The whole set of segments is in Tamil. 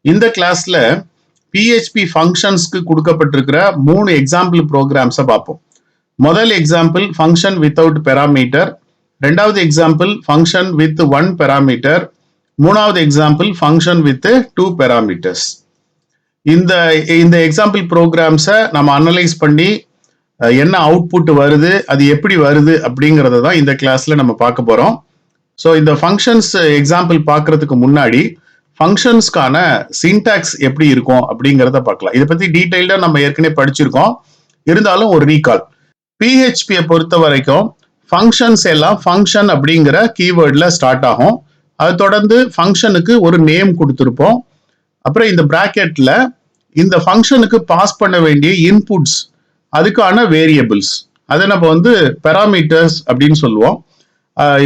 இந்த கிளாஸ்ல PHP ஃபங்க்ஷன்ஸ்க்கு கொடுக்கப்பட்டிருக்கிற 3 எக்ஸாம்பிள் ப்ரோக்ராம்ஸை பார்ப்போம். முதல் எக்ஸாம்பிள் ஃபங்க்ஷன் வித்தவுட் பெராமீட்டர், ரெண்டாவது எக்ஸாம்பிள் ஃபங்க்ஷன் வித் 1 பெராமீட்டர், மூணாவது எக்ஸாம்பிள் ஃபங்க்ஷன் வித் 2 பெராமீட்டர்ஸ். இந்த எக்ஸாம்பிள் ப்ரோக்ராம்ஸை நம்ம அனலைஸ் பண்ணி என்ன அவுட்புட் வருது, அது எப்படி வருது அப்படிங்கிறத தான் இந்த கிளாஸ்ல நம்ம பார்க்க போறோம். ஸோ இந்த ஃபங்க்ஷன்ஸ் எக்ஸாம்பிள் பார்க்கறதுக்கு முன்னாடி ஃபங்க்ஷன்ஸ்க்கான சின்டாக்ஸ் எப்படி இருக்கும் அப்படிங்கிறத பார்க்கலாம். இதை பத்தி டீடைல்டா நம்ம ஏற்கனவே படிச்சிருக்கோம், இருந்தாலும் ஒரு ரீகால். பிஹெச்பியை பொறுத்த வரைக்கும் ஃபங்க்ஷன்ஸ் எல்லாம் ஃபங்க்ஷன் அப்படிங்கிற கீவேர்ட்ல ஸ்டார்ட் ஆகும். அது தொடர்ந்து ஃபங்க்ஷனுக்கு ஒரு நேம் கொடுத்துருப்போம். அப்புறம் இந்த பிராக்கெட்ல இந்த ஃபங்க்ஷனுக்கு பாஸ் பண்ண வேண்டிய இன்புட்ஸ், அதுக்கான வேரியபிள்ஸ், அதை நம்ம பெராமீட்டர்ஸ் அப்படின்னு சொல்லுவோம்.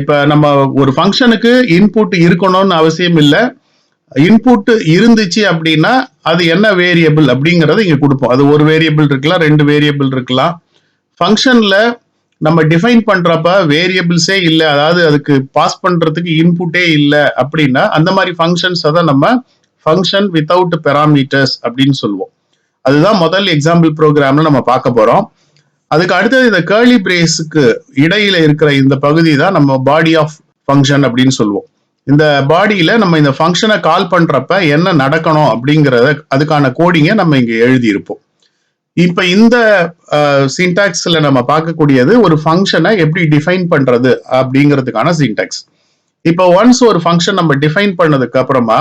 இப்ப நம்ம ஒரு ஃபங்க்ஷனுக்கு இன்புட் இருக்கணும்னு அவசியம் இல்லை. இன்புட் இருந்துச்சு அப்படின்னா அது என்ன வேரியபிள் அப்படிங்கறத இங்க கொடுப்போம். அது ஒரு வேரியபிள் இருக்கலாம், 2 வேரியபிள் இருக்கலாம். ஃபங்க்ஷன்ல நம்ம டிஃபைன் பண்றப்ப வேரியபிள்ஸே இல்லை, அதாவது அதுக்கு பாஸ் பண்றதுக்கு இன்புட்டே இல்லை அப்படின்னா அந்த மாதிரி ஃபங்க்ஷன்ஸ் தான் நம்ம ஃபங்க்ஷன் வித்தவுட் பெராமீட்டர்ஸ் அப்படின்னு சொல்லுவோம். அதுதான் முதல் எக்ஸாம்பிள் ப்ரோக்ராம்ல நம்ம பார்க்க போறோம். அதுக்கு அடுத்தது இந்த கர்லி பிரேஸ்க்கு இடையில இருக்கிற இந்த பகுதி தான் நம்ம பாடி ஆஃப் ஃபங்க்ஷன் அப்படின்னு சொல்லுவோம். இந்த பாடியில நம்ம இந்த ஃபங்க்ஷனை கால் பண்றப்ப என்ன நடக்கணும் அப்படிங்கறத, அதுக்கான கோடிங்கை நம்ம இங்க எழுதி இருப்போம். இப்ப இந்த சின்டாக்ஸ்ல நம்ம பார்க்கக்கூடியது ஒரு ஃபங்க்ஷனை எப்படி டிஃபைன் பண்றது அப்படிங்கிறதுக்கான சின்டாக்ஸ். இப்போ ஒன்ஸ் ஒரு ஃபங்க்ஷன் நம்ம டிஃபைன் பண்ணதுக்கு அப்புறமா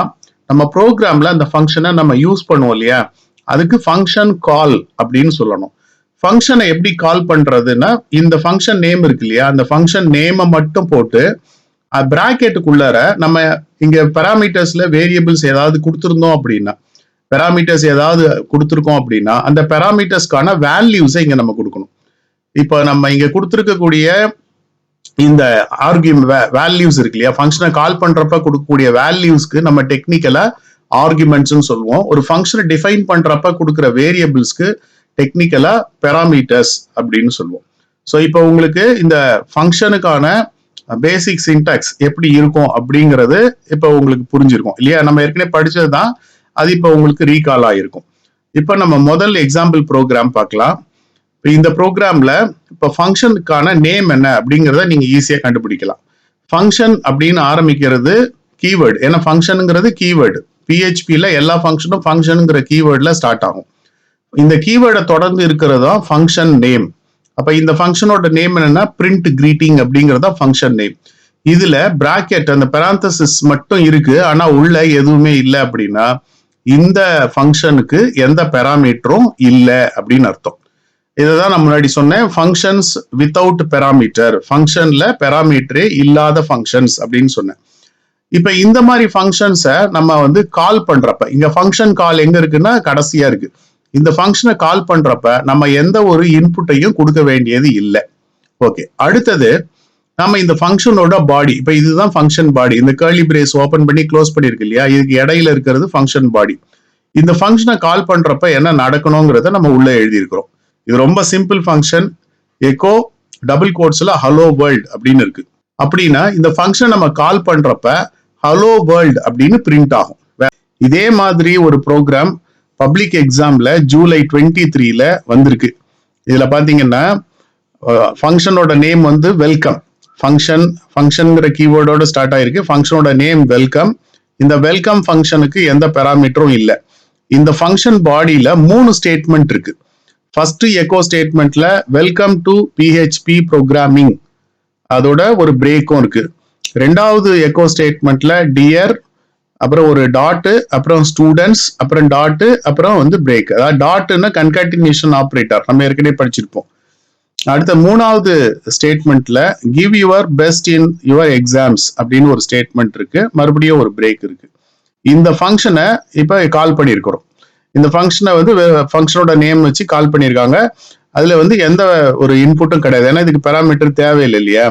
நம்ம ப்ரோக்ராம்ல அந்த ஃபங்க்ஷனை நம்ம யூஸ் பண்ணுவோம் இல்லையா, அதுக்கு ஃபங்க்ஷன் கால் அப்படின்னு சொல்லணும். ஃபங்க்ஷனை எப்படி கால் பண்றதுன்னா, இந்த ஃபங்க்ஷன் நேம் இருக்கு இல்லையா, அந்த ஃபங்க்ஷன் நேமை மட்டும் போட்டு பிராக்கெட்டுக்குள்ளார நம்ம இங்க பெராமீட்டர்ஸ்ல வேரியபிள்ஸ் ஏதாவது கொடுத்துருந்தோம் அப்படின்னா, பெராமீட்டர்ஸ் ஏதாவது கொடுத்துருக்கோம் அப்படின்னா அந்த பெராமீட்டர்ஸ்க்கான வேல்யூஸை இங்க நம்ம கொடுக்கணும். இப்போ நம்ம இங்க கொடுத்துருக்கக்கூடிய இந்த வேல்யூஸ் இருக்கு இல்லையா, ஃபங்க்ஷனை கால் பண்றப்ப கொடுக்கக்கூடிய வேல்யூஸ்க்கு நம்ம டெக்னிக்கலா ஆர்குமெண்ட்ஸ்ன்னு சொல்லுவோம். ஒரு ஃபங்க்ஷனை டிஃபைன் பண்றப்ப கொடுக்குற வேரியபிள்ஸ்க்கு டெக்னிக்கலா பெராமீட்டர்ஸ் அப்படின்னு சொல்லுவோம். ஸோ இப்போ உங்களுக்கு இந்த ஃபங்க்ஷனுக்கான பேசிக் சின்டாக்ஸ் எப்படி இருக்கும் அப்படிங்கிறது இப்போ உங்களுக்கு புரிஞ்சிருக்கும் இல்லையா. நம்ம ஏற்கனவே படிச்சது தான், அது இப்போ உங்களுக்கு ரீகால் ஆயிருக்கும். இப்போ நம்ம முதல் எக்ஸாம்பிள் ப்ரோக்ராம் பார்க்கலாம். இந்த ப்ரோக்ராம்ல இப்போ ஃபங்க்ஷனுக்கான நேம் என்ன அப்படிங்கிறத நீங்க ஈஸியா கண்டுபிடிக்கலாம். ஃபங்க்ஷன் அப்படின்னு ஆரம்பிக்கிறது கீவேர்டு, ஏன்னா ஃபங்க்ஷனுங்கிறது கீவேர்டு. பிஹெச்பியில் எல்லா ஃபங்க்ஷனும் ஃபங்க்ஷனுங்கிற கீவேர்ட்ல ஸ்டார்ட் ஆகும். இந்த கீவேர்டை தொடர்ந்து இருக்கிறதா ஃபங்க்ஷன் நேம். அப்ப இந்த ஃபங்க்ஷனோட நேம் என்னன்னா பிரிண்ட் கிரீட்டிங் அப்படிங்கறதா ஃபங்க்ஷன் நேம். இதுல பிராக்கெட் அந்த பெராந்தசிஸ் மட்டும் இருக்கு, ஆனா உள்ள எதுவுமே இல்லை அப்படின்னா இந்த ஃபங்க்ஷனுக்கு எந்த பெராமீட்டரும் இல்லை அப்படின்னு அர்த்தம். இதுதான் நான் முன்னாடி சொன்னேன், ஃபங்க்ஷன்ஸ் வித்தவுட் பெராமீட்டர், ஃபங்க்ஷன்ல பெராமீட்டரே இல்லாத ஃபங்க்ஷன்ஸ் அப்படின்னு சொன்னேன். இப்ப இந்த மாதிரி ஃபங்க்ஷன்ஸை நம்ம கால் பண்றப்ப, இங்க ஃபங்க்ஷன் கால் எங்க இருக்குன்னா கடைசியா இருக்கு. இந்த ஃபங்க்ஷனை கால் பண்றப்ப நம்ம எந்த ஒரு இன்புட்டையும் கொடுக்க வேண்டியது இல்லை. ஓகே, அடுத்தது நம்ம இந்த ஃபங்க்ஷனோட பாடி, இப்ப இதுதான் ஃபங்க்ஷன் பாடி. இந்த கர்லி பிரேஸ் ஓபன் பண்ணி க்ளோஸ் பண்ணிருக்கு இல்லையா, இதுக்கு இடையில இருக்கிறது ஃபங்க்ஷன் பாடி. இந்த ஃபங்க்ஷனை கால் பண்றப்ப என்ன நடக்கணுங்கிறத நம்ம உள்ள எழுதியிருக்கிறோம். இது ரொம்ப சிம்பிள் ஃபங்க்ஷன். எக்கோ டபுள் கோட்ஸ்ல ஹலோ வேர்ல்ட் அப்படின்னு இருக்கு. அப்படின்னா இந்த ஃபங்க்ஷன் நம்ம கால் பண்றப்ப ஹலோ வேர்ல்ட் அப்படின்னு பிரிண்ட் ஆகும். இதே மாதிரி ஒரு ப்ரோக்ராம் பப்ளிக் எக்ஸாம்ல ஜூலை 23ல வந்திருக்கு. இதுல பாத்தீங்கன்னா ஃபங்க்ஷனோட நேம் வெல்கம். ஃபங்க்ஷன்ங்கிற கீவேர்டோட ஸ்டார்ட் ஆயிருக்கு. ஃபங்க்ஷனோட நேம் வெல்கம். இந்த வெல்கம் ஃபங்க்ஷனுக்கு எந்த பெராமீட்டரும் இல்லை. இந்த ஃபங்க்ஷன் பாடியில 3 ஸ்டேட்மெண்ட் இருக்கு. ஃபர்ஸ்ட் எக்கோ ஸ்டேட்மெண்ட்ல வெல்கம் டு பிஹெச்பி ப்ரோக்ராமிங், அதோட ஒரு பிரேக்கும் இருக்கு. ரெண்டாவது எக்கோ ஸ்டேட்மெண்ட்ல டியர், அப்புறம் ஒரு டாட்டு, அப்புறம் ஸ்டூடெண்ட்ஸ், அப்புறம் டாட்டு, அப்புறம் பிரேக். அதாவது டாட்னா கன்காட்டினேஷன் ஆப்ரேட்டர், நம்ம ஏற்கனவே படிச்சிருப்போம். அடுத்த மூணாவது ஸ்டேட்மெண்ட்ல give your best in your exams அப்படின்னு ஒரு ஸ்டேட்மெண்ட் இருக்கு. மறுபடியும் ஒரு பிரேக் இருக்கு. இந்த ஃபங்க்ஷனை இப்ப கால் பண்ணியிருக்கிறோம். இந்த ஃபங்க்ஷனை ஃபங்க்ஷனோட நேம் வச்சு கால் பண்ணியிருக்காங்க. அதுல எந்த ஒரு இன்புட்டும் கிடையாது, ஏன்னா இதுக்கு பெராமீட்டர் தேவையில்லை இல்லையா.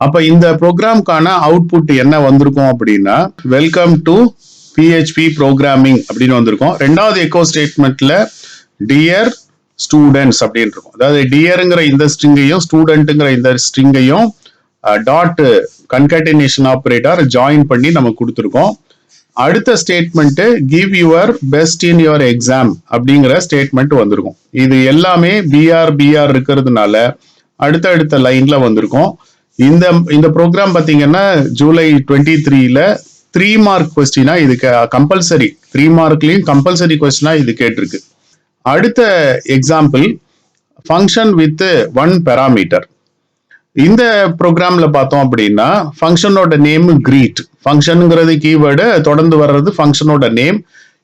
அப்ப இந்த ப்ரோக்ராம்கான அவுட்புட் என்ன வந்திருக்கும் அப்படின்னா வெல்கம் டு பிஹெச்பி ப்ரோக்ராமிங் அப்படின்னு வந்திருக்கும். ரெண்டாவது எக்கோ ஸ்டேட்மெண்ட்ல டியர் ஸ்டூடெண்ட்ஸ் அப்படின்னு இருக்கும். அதாவது டியருங்கிற இந்த ஸ்ட்ரிங்கையும் ஸ்டூடெண்ட்டுங்கிற இந்த ஸ்ட்ரிங்கையும் டாட் கன்காட்டினேஷன் ஆப்ரேட்டர் ஜாயின் பண்ணி நம்ம கொடுத்துருக்கோம். அடுத்த statement give your best in your exam அப்படிங்கிற ஸ்டேட்மெண்ட் வந்திருக்கும். இது எல்லாமே பிஆர் இருக்கிறதுனால அடுத்த லைன்ல வந்திருக்கும். இந்த ப்ரோக்ராம் பாத்தீங்கன்னா ஜூலை 23ல 3 மார்க் கொஸ்டினா இதுக்கு கம்பல்சரி 3 மார்க்லயும் கம்பல்சரி கொஸ்டினா இது கேட்டிருக்கு. அடுத்த எக்ஸாம்பிள் ஃபங்க்ஷன் வித் 1 பெராமீட்டர். இந்த ப்ரோக்ராம்ல பார்த்தோம் அப்படின்னா ஃபங்க்ஷனோட நேம் கிரீட். ஃபங்க்ஷனுங்கிறது கீவேர்டு, தொடர்ந்து வர்றது ஃபங்க்ஷனோட நேம்.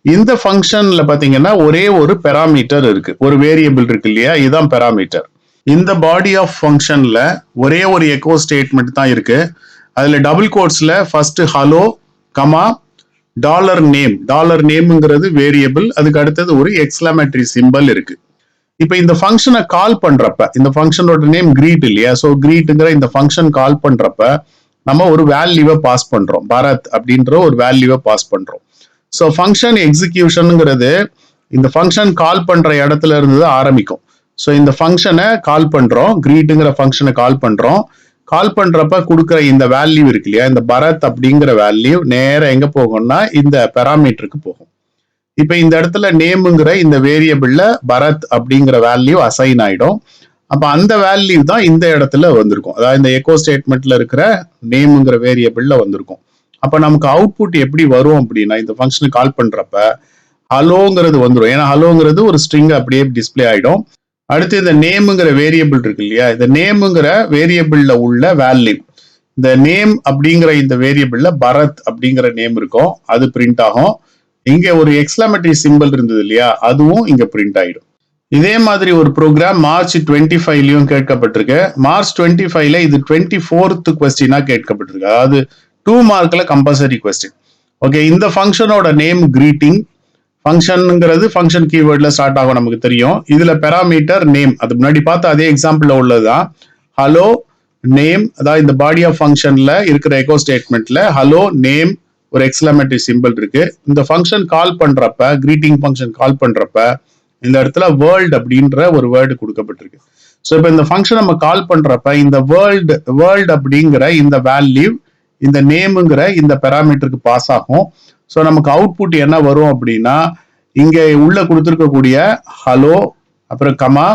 இந்த ஃபங்க்ஷன்ல பாத்தீங்கன்னா ஒரே ஒரு பெராமீட்டர் இருக்கு, ஒரு வேரியபிள் இருக்கு இல்லையா, இதுதான் பெராமீட்டர். இந்த பாடி ஆஃப் ஃபங்க்ஷன்ல ஒரே ஒரு எக்கோ ஸ்டேட்மெண்ட் தான் இருக்கு. அதுல டபுள் கோட்ஸ்ல ஃபர்ஸ்ட் ஹலோ கமா டாலர் நேம்ங்கிறது வேரியபிள், அதுக்கு அடுத்தது ஒரு எக்ஸ்கிளமேட்டரி சிம்பல் இருக்கு. இப்ப இந்த ஃபங்க்ஷனை கால் பண்றப்ப, இந்த ஃபங்க்ஷனோட நேம் கிரீட் இல்லையா, சோ கிரீட்ங்கிற இந்த ஃபங்க்ஷன் கால் பண்றப்ப நம்ம ஒரு வேல்யூவை பாஸ் பண்றோம், பரத் அப்படின்ற ஒரு வேல்யூவை பாஸ் பண்றோம். ஸோ ஃபங்க்ஷன் எக்ஸிகியூஷனுங்கிறது இந்த ஃபங்க்ஷன் கால் பண்ற இடத்துல இருந்து ஆரம்பிக்கும். ஸோ இந்த ஃபங்க்ஷனை கால் பண்றோம், கிரீட்டுங்கிற ஃபங்க்ஷனை கால் பண்றோம். கால் பண்றப்ப கொடுக்குற இந்த வேல்யூ இருக்கு இல்லையா, இந்த பரத் அப்படிங்கிற வேல்யூ நேரம் எங்க போகும்னா இந்த பெராமீட்டருக்கு போகும். இப்ப இந்த இடத்துல நேமுங்கிற இந்த வேரியபிள்ல பரத் அப்படிங்கிற வேல்யூ அசைன் ஆயிடும். அப்ப அந்த வேல்யூ தான் இந்த இடத்துல வந்திருக்கும், அதாவது இந்த எக்கோ ஸ்டேட்மெண்ட்ல இருக்கிற நேமுங்கிற வேரியபிள்ல வந்திருக்கும். அப்ப நமக்கு அவுட்புட் எப்படி வரும் அப்படின்னா, இந்த ஃபங்க்ஷனை கால் பண்றப்ப ஹலோங்கிறது வந்துடும். ஏன்னா ஹலோங்கிறது ஒரு ஸ்ட்ரிங் அப்படியே டிஸ்பிளே ஆயிடும். அடுத்து இந்த நேமுங்கிற வேரியபிள் இருக்கு இல்லையா, இந்த நேமுங்கிற வேரியபிள்ல உள்ள வேல்யூ, இந்த நேம் அப்படிங்கிற இந்த வேரியபிள்ல பரத் அப்படிங்கிற நேம் இருக்கும், அது பிரிண்ட் ஆகும். இங்க ஒரு எக்ஸ்கிளமேட்டரி சிம்பிள் இருந்தது இல்லையா, அதுவும் இங்க பிரிண்ட் ஆயிடும். இதே மாதிரி ஒரு ப்ரோக்ராம் மார்ச் 25லயும் கேட்கப்பட்டிருக்கு. மார்ச் 25ல இது 24th கொஸ்டினா கேட்கப்பட்டிருக்கு, அதாவது 2 மார்க்ல கம்பல்சரி கொஸ்டின். ஓகே, இந்த ஃபங்க்ஷனோட நேம் கிரீட்டிங். ஃபங்க்ஷனுங்கிறது ஃபங்க்ஷன் கீவேர்ட்ல ஸ்டார்ட் ஆகும், நமக்கு தெரியும். இதுல பெராமீட்டர் நேம், அது முன்னாடி பார்த்த அதே எக்ஸாம்பிள்ல உள்ளதுதான். ஹலோ நேம், அதாவது இந்த பாடி ஆஃப் ஃபங்க்ஷன்ல இருக்கிற எக்கோ ஸ்டேட்மெண்ட்ல ஹலோ நேம் ஒரு எக்ஸ்கிளமேட்டரி சிம்பிள் இருக்கு. இந்த ஃபங்க்ஷன் கால் பண்றப்ப, கிரீட்டிங் ஃபங்க்ஷன் கால் பண்றப்ப இந்த இடத்துல வேர்ல்ட் அப்படின்ற ஒரு வேர்டு கொடுக்கப்பட்டிருக்கு. ஸோ இப்போ இந்த ஃபங்க்ஷன் நம்ம கால் பண்றப்ப இந்த வேர்ல்ட் அப்படிங்கிற இந்த வேல்யூ இந்த நேமுங்கிற இந்த பெராமீட்டருக்கு பாஸ் ஆகும். ஸோ நமக்கு அவுட்புட் என்ன வரும் அப்படின்னா, இங்க உள்ள கொடுத்துருக்கக்கூடிய ஹலோ அப்புறம் கமா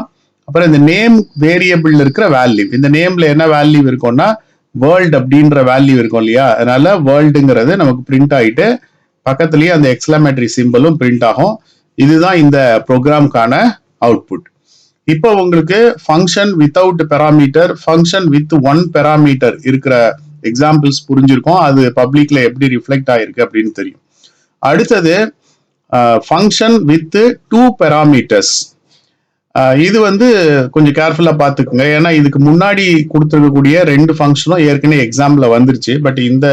அப்புறம் இந்த நேம் வேரியபிள் இருக்கிற வேல்யூ, இந்த நேம்ல என்ன வேல்யூ இருக்கும்னா வேர்ல்ட் அப்படின்ற வேல்யூ இருக்கும் இல்லையா, அதனால வேர்ல்டுங்கிறது நமக்கு பிரிண்ட் ஆயிட்டு பக்கத்துலயே அந்த எக்ஸ்கிளமேட்டரி சிம்பிளும் பிரிண்ட் ஆகும். இதுதான் இந்த ப்ரோக்ராம்கான அவுட்புட். இப்போ உங்களுக்கு function without parameter, function with 1 parameter இருக்கிற எக்ஸாம்பிள்ஸ் புரிஞ்சிருக்கும், அது பப்ளிக்ல எப்படி ரிஃப்ளெக்ட் ஆயிருக்கு அப்படின்னு தெரியும். அடுத்தது ஃபங்க்ஷன் வித் 2 பெராமீட்டர்ஸ். இது கொஞ்சம் கேர்ஃபுல்லா பார்த்துக்குங்க, ஏன்னா இதுக்கு முன்னாடி கொடுத்துருக்கக்கூடிய 2 ஃபங்க்ஷனும் ஏற்கனவே எக்ஸாம்ல வந்துருச்சு. பட் இந்த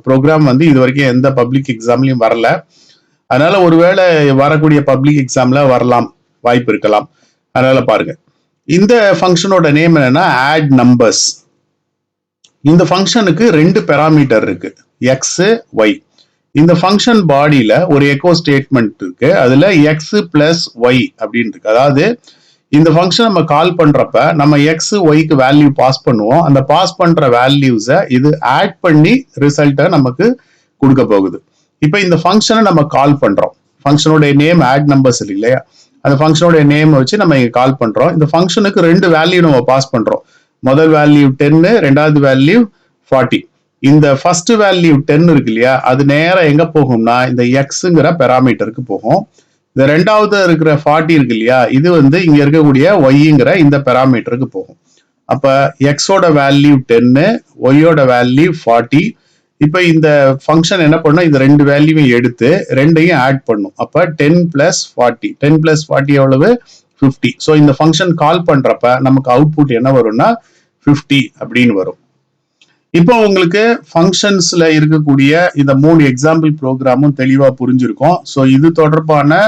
ப்ரோக்ராம் இது வரைக்கும் எந்த பப்ளிக் எக்ஸாம்லயும் வரல. அதனால ஒருவேளை வரக்கூடிய பப்ளிக் எக்ஸாம்ல வரலாம், வாய்ப்பு இருக்கலாம். அதனால பாருங்க, இந்த ஃபங்க்ஷனோட நேம் என்னன்னா ஆட் நம்பர்ஸ். இந்த ஃபங்க்ஷனுக்கு 2 பெராமீட்டர் இருக்கு, எக்ஸ் ஒய். இந்த ஃபங்க்ஷன் பாடியில ஒரு எக்கோ ஸ்டேட்மெண்ட் இருக்கு, அதுல எக்ஸ் பிளஸ் ஒய் அப்படின்னு இருக்கு. அதாவது இந்த ஃபங்க்ஷன் நம்ம கால் பண்றப்ப நம்ம எக்ஸ் ஒய்க்கு வேல்யூ பாஸ் பண்ணுவோம். அந்த பாஸ் பண்ற வேல்யூஸை இது ஆட் பண்ணி ரிசல்ட்டை நமக்கு கொடுக்க போகுது. இப்போ இந்த ஃபங்க்ஷனை நம்ம கால் பண்றோம், ஃபங்க்ஷனோட நேம் ஆட் நம்பர்ஸ் இல்லையா, அந்த ஃபங்க்ஷனோட நேம் வச்சு நம்ம இங்க கால் பண்றோம். இந்த ஃபங்க்ஷனுக்கு 2 வேல்யூ நம்ம பாஸ் பண்றோம். முதல் வேல்யூ 10, ரெண்டாவது வேல்யூ 40. இந்த ஃபர்ஸ்ட் வேல்யூ 10 இருக்கு இல்லையா, அது நேரம் எங்க போகும்னா இந்த எக்ஸ்ங்கிற பெராமீட்டருக்கு போகும். இந்த ரெண்டாவது இருக்கிற 40 இருக்கு இல்லையா, இது இங்க இருக்கக்கூடிய ஒய்ங்கிற இந்த பெராமீட்டருக்கு போகும். அப்ப எக்ஸோட வேல்யூ 10, ஒய்யோட வேல்யூ 40. இப்ப இந்த ஃபங்க்ஷன் என்ன பண்ணும், இந்த 2 வேல்யூவையும் எடுத்து 2ஐயும் ஆட் பண்ணும். அப்ப 10 பிளஸ் 40, 10 பிளஸ் 40 எவ்வளவு 50. ஸோ இந்த ஃபங்க்ஷன் கால் பண்றப்ப நமக்கு அவுட்புட் என்ன வரும்னா 50 அப்படின்னு வரும். இப்போ உங்களுக்கு ஃபங்க்ஷன்ஸ்ல இருக்கக்கூடிய இந்த 3 எக்ஸாம்பிள் ப்ரோக்ராமும் தெளிவா புரிஞ்சிருக்கும். ஸோ இது தொடர்பான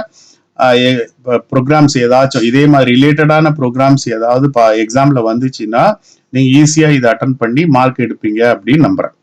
ப்ரோக்ராம்ஸ் ஏதாச்சும் இதே மாதிரி ரிலேட்டடான ப்ரோக்ராம்ஸ் ஏதாவது எக்ஸாம்ல வந்துச்சுன்னா நீங்க ஈஸியா இதை அட்டன் பண்ணி மார்க் எடுப்பீங்க அப்படின்னு நம்புறேன்.